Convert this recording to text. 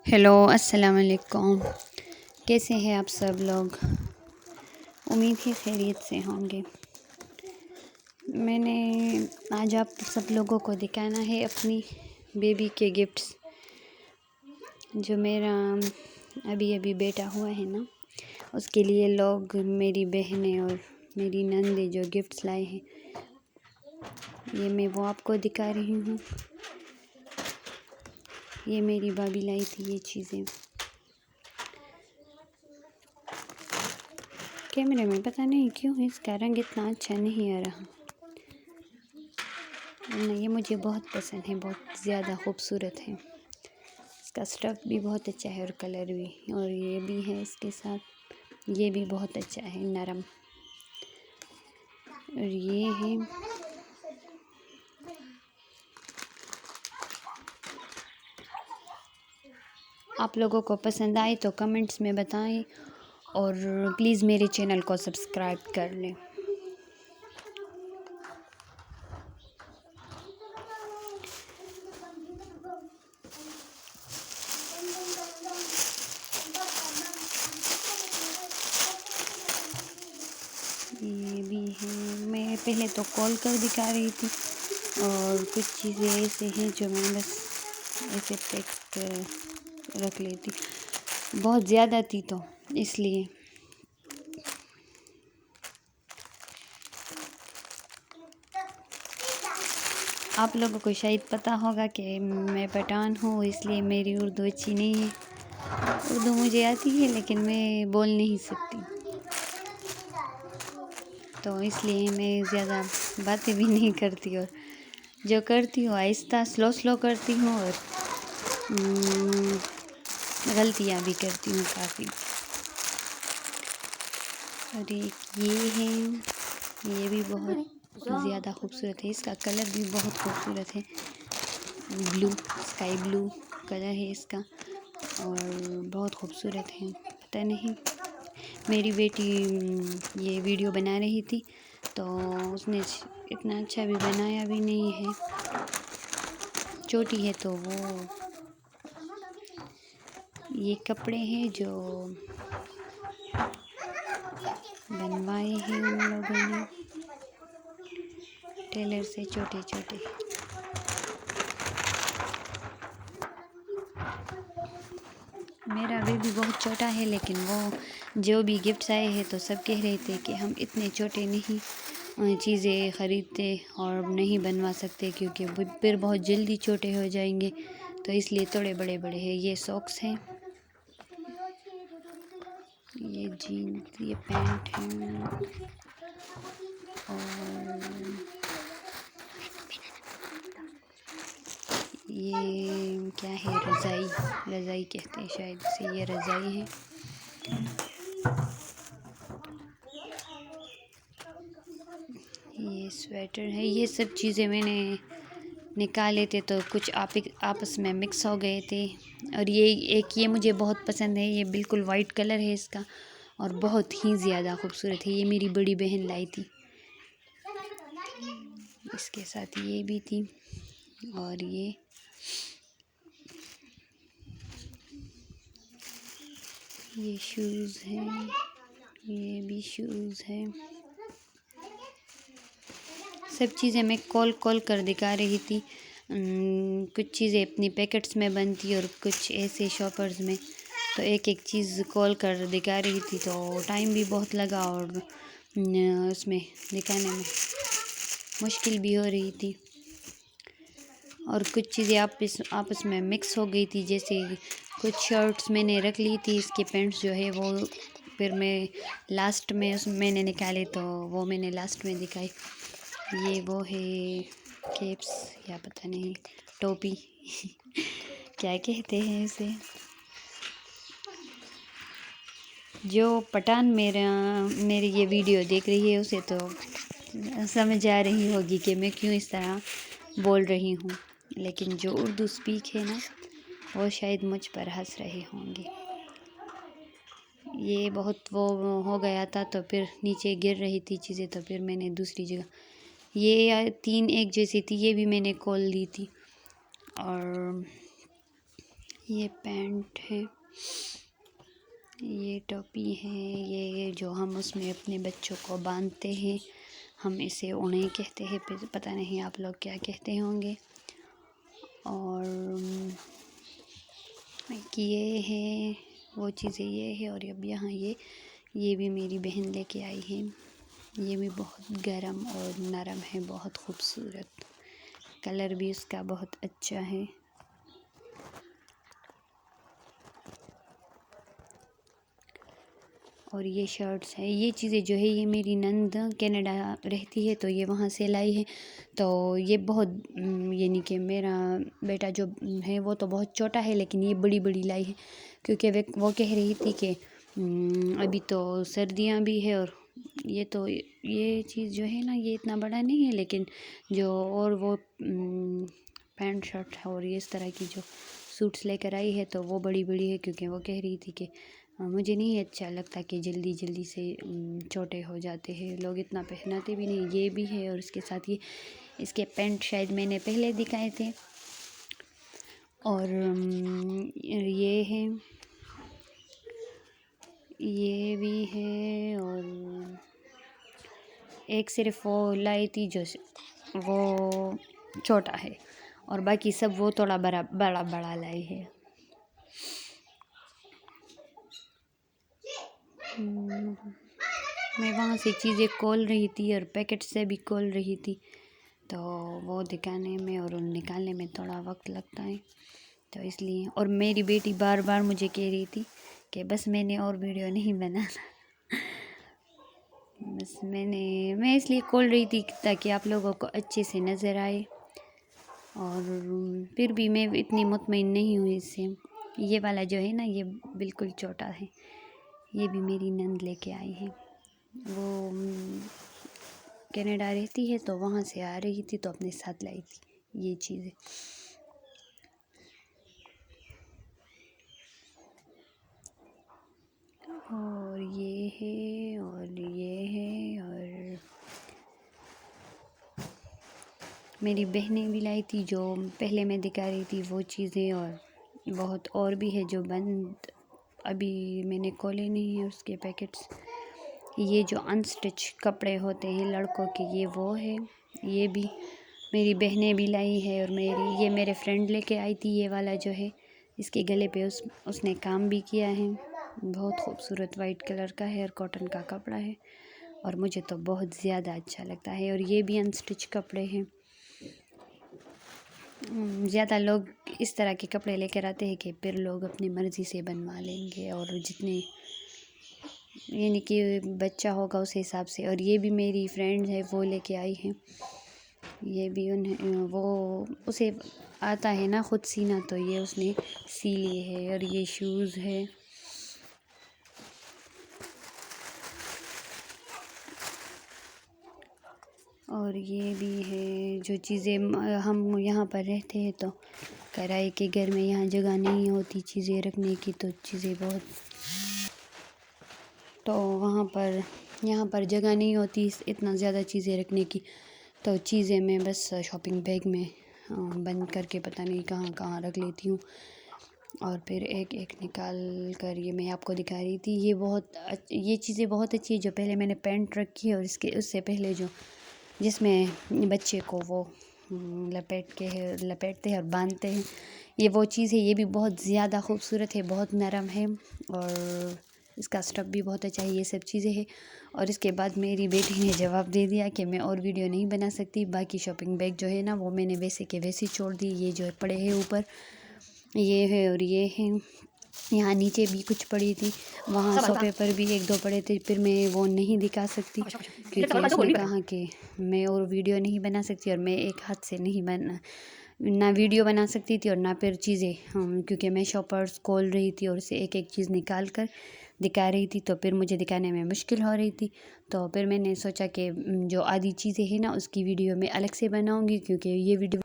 Hello السلام علیکم، کیسے ہیں آپ سب لوگ؟ امید ہے خیریت سے ہوں گے۔ میں نے آج آپ سب لوگوں کو دکھانا ہے اپنی بیبی کے گفٹس، جو میرا ابھی بیٹا ہوا ہے نا، اس کے لیے لوگ میری بہنیں اور میری نندیں جو گفٹس لائے ہیں، یہ میں وہ آپ کو دکھا رہی ہوں۔ یہ میری بھابھی لائی تھی یہ چیزیں۔ کیمرے میں پتہ نہیں کیوں اس کا رنگ اتنا اچھا نہیں آ رہا، ورنہ یہ مجھے بہت پسند ہے، بہت زیادہ خوبصورت ہے۔ اس کا اسٹف بھی بہت اچھا ہے اور کلر بھی، اور یہ بھی ہے اس کے ساتھ، یہ بھی بہت اچھا ہے، نرم۔ اور یہ ہے آپ لوگوں کو پسند آئی تو کمنٹس میں بتائیں، اور پلیز میرے چینل کو سبسکرائب کر لیں۔ یہ بھی ہے، میں پہلے تو کال کر دکھا رہی تھی، اور کچھ چیزیں ایسے ہیں جو میں بس ایسے پیک رکھ لیتی، بہت زیادہ تھی تو اس لیے۔ آپ لوگوں کو شاید پتہ ہوگا کہ میں پٹھان ہوں، اس لیے میری اردو اچھی نہیں ہے۔ اردو مجھے آتی ہے لیکن میں بول نہیں سکتی، تو اس لیے میں زیادہ باتیں بھی نہیں کرتی، اور جو کرتی ہوں آہستہ سلو کرتی ہوں، اور غلطیاں بھی کرتی ہوں کافی۔ اور یہ ہے، یہ بھی بہت زیادہ خوبصورت ہے، اس کا کلر بھی بہت خوبصورت ہے، بلو، اسکائی بلو کلر ہے اس کا، اور بہت خوبصورت ہے۔ پتہ نہیں، میری بیٹی یہ ویڈیو بنا رہی تھی تو اس نے اتنا اچھا بھی بنایا بھی نہیں ہے، چھوٹی ہے تو وہ یہ کپڑے ہیں جو بنوائے ہیں ان لوگوں نے ٹیلر سے، چھوٹے چھوٹے۔ میرا بیبی بہت چھوٹا ہے، لیکن وہ جو بھی گفٹس آئے ہیں تو سب کہہ رہے تھے کہ ہم اتنے چھوٹے نہیں چیزیں خریدتے اور نہیں بنوا سکتے، کیونکہ پھر بہت جلدی چھوٹے ہو جائیں گے، تو اس لیے تھوڑے بڑے ہیں۔ یہ ساکس ہیں، یہ جینز، یہ پینٹ ہے، اور یہ کیا ہے، رضائی کہتے ہیں شاید سے، یہ رضائی ہے۔ یہ سویٹر ہے، یہ سب چیزیں میں نے نکالے تھے تو کچھ آپس میں مکس ہو گئے تھے، اور یہ مجھے بہت پسند ہے، یہ بالکل وائٹ کلر ہے اس کا، اور بہت ہی زیادہ خوبصورت ہے، یہ میری بڑی بہن لائی تھی، اس کے ساتھ یہ بھی تھی، اور یہ شوز ہیں، یہ بھی شوز ہے۔ سب چیزیں میں کال کر دکھا رہی تھی، کچھ چیزیں اپنی پیکٹس میں بنتی اور کچھ ایسے شاپرز میں، تو ایک چیز کال کر دکھا رہی تھی، تو ٹائم بھی بہت لگا، اور اس میں دکھانے میں مشکل بھی ہو رہی تھی، اور کچھ چیزیں آپس میں مکس ہو گئی تھی، جیسے کچھ شرٹس میں نے رکھ لی تھی، اس کے پینٹس جو ہے وہ پھر میں لاسٹ میں میں نے نکالے، تو وہ میں نے لاسٹ میں دکھائی۔ یہ وہ ہے کیپس، یا پتہ نہیں ٹوپی کیا کہتے ہیں اسے، جو پٹھان میری یہ ویڈیو دیکھ رہی ہے اسے تو سمجھ آ رہی ہوگی کہ میں کیوں اس طرح بول رہی ہوں، لیکن جو اردو سپیک ہے نا، وہ شاید مجھ پر ہنس رہے ہوں گے۔ یہ بہت وہ ہو گیا تھا تو پھر نیچے گر رہی تھی چیزیں، تو پھر میں نے دوسری جگہ، یہ 3 ایک جیسی تھی، یہ بھی میں نے کھول دی تھی، اور یہ پینٹ ہے، یہ ٹوپی ہے، یہ جو ہم اس میں اپنے بچوں کو باندھتے ہیں، ہم اسے اونی کہتے ہیں، پتہ نہیں آپ لوگ کیا کہتے ہوں گے۔ اور یہ ہے وہ چیزیں، یہ ہے۔ اور اب یہاں یہ بھی میری بہن لے کے آئی ہے، یہ بھی بہت گرم اور نرم ہے، بہت خوبصورت، کلر بھی اس کا بہت اچھا ہے۔ اور یہ شرٹس ہے، یہ چیزیں جو ہے یہ میری نند کینیڈا رہتی ہے تو یہ وہاں سے لائی ہے، تو یہ بہت یعنی کہ میرا بیٹا جو ہے وہ تو بہت چھوٹا ہے، لیکن یہ بڑی بڑی لائی ہے، کیونکہ وہ کہہ رہی تھی کہ ابھی تو سردیاں بھی ہے، اور یہ چیز جو ہے نا یہ اتنا بڑا نہیں ہے، لیکن جو اور وہ پینٹ شرٹ اور اس طرح کی جو سوٹس لے کر آئی ہے تو وہ بڑی بڑی ہے، کیونکہ وہ کہہ رہی تھی کہ مجھے نہیں اچھا لگتا کہ جلدی جلدی سے چھوٹے ہو جاتے ہیں، لوگ اتنا پہناتے بھی نہیں۔ یہ بھی ہے، اور اس کے ساتھ اس کے پینٹ شاید میں نے پہلے دکھائے تھے۔ اور یہ ہے، یہ بھی ہے، اور ایک صرف وہ لائی تھی جو وہ چھوٹا ہے، اور باقی سب وہ تھوڑا بڑا لائی ہے۔ میں وہاں سے چیزیں کھول رہی تھی اور پیکٹ سے بھی کھول رہی تھی، تو وہ دکھانے میں اور نکالنے میں تھوڑا وقت لگتا ہے، تو اس لیے۔ اور میری بیٹی بار بار مجھے کہہ رہی تھی کہ بس میں نے اور ویڈیو نہیں بنانا، بس میں اس لیے کھول رہی تھی تاکہ آپ لوگوں کو اچھے سے نظر آئے، اور پھر بھی میں اتنی مطمئن نہیں ہوئی اس سے۔ یہ والا جو ہے نا یہ بالکل چھوٹا ہے، یہ بھی میری نند لے کے آئی ہے، وہ کینیڈا رہتی ہے تو وہاں سے آ رہی تھی تو اپنے ساتھ لائی تھی یہ چیزیں۔ اور یہ ہے، اور یہ ہے، اور میری بہنیں بھی لائی تھی جو پہلے میں دکھا رہی تھی وہ چیزیں، اور بہت اور بھی ہے جو بند ابھی میں نے کھولے نہیں ہیں اس کے پیکٹس۔ یہ جو انسٹچ کپڑے ہوتے ہیں لڑکوں کے، یہ وہ ہے، یہ بھی میری بہنیں بھی لائی ہے، اور یہ میرے فرینڈ لے کے آئی تھی، یہ والا جو ہے اس کے گلے پہ اس نے کام بھی کیا ہے، بہت خوبصورت وائٹ کلر کا ہے اور کاٹن کا کپڑا ہے، اور مجھے تو بہت زیادہ اچھا لگتا ہے۔ اور یہ بھی انسٹچ کپڑے ہیں، زیادہ لوگ اس طرح کے کپڑے لے کر آتے ہیں کہ پھر لوگ اپنی مرضی سے بنوا لیں گے، اور جتنے یعنی کہ بچہ ہوگا اس حساب سے۔ اور یہ بھی میری فرینڈ ہے وہ لے کے آئی ہے، یہ بھی اسے آتا ہے نا خود سینا، تو یہ اس نے سی لیے ہے۔ اور یہ شوز ہے، اور یہ بھی ہے جو چیزیں ہم یہاں پر رہتے ہیں تو کرائے کے گھر میں یہاں جگہ نہیں ہوتی چیزیں رکھنے کی، تو چیزیں تو یہاں پر جگہ نہیں ہوتی اتنا زیادہ چیزیں رکھنے کی، تو چیزیں میں بس شاپنگ بیگ میں بند کر کے پتہ نہیں کہاں کہاں رکھ لیتی ہوں، اور پھر ایک ایک نکال کر یہ میں آپ کو دکھا رہی تھی۔ یہ چیزیں بہت اچھی ہے جو پہلے میں نے پینٹ رکھی ہے، اور اس سے پہلے جس میں بچے کو وہ لپیٹتے ہیں اور باندھتے ہیں، یہ وہ چیز ہے، یہ بھی بہت زیادہ خوبصورت ہے، بہت نرم ہے، اور اس کا اسٹف بھی بہت اچھا ہے، یہ سب چیزیں ہیں۔ اور اس کے بعد میری بیٹی نے جواب دے دیا کہ میں اور ویڈیو نہیں بنا سکتی، باقی شاپنگ بیگ جو ہے نا وہ میں نے ویسے کے ویسے چھوڑ دی، یہ جو پڑے ہیں اوپر یہ ہے، اور یہ ہے یہاں نیچے بھی کچھ پڑی تھی، وہاں صوفے پر بھی ایک دو پڑے تھے، پھر میں وہ نہیں دکھا سکتی کیونکہ اس نے کہا کہ میں اور ویڈیو نہیں بنا سکتی، اور میں ایک ہاتھ سے نہ ویڈیو بنا سکتی تھی اور نہ پھر چیزیں، کیونکہ میں شاپرز کھول رہی تھی اور اسے ایک ایک چیز نکال کر دکھا رہی تھی، تو پھر مجھے دکھانے میں مشکل ہو رہی تھی، تو پھر میں نے سوچا کہ جو آدھی چیزیں ہیں نا اس کی ویڈیو میں الگ سے بناؤں گی، کیونکہ یہ ویڈیو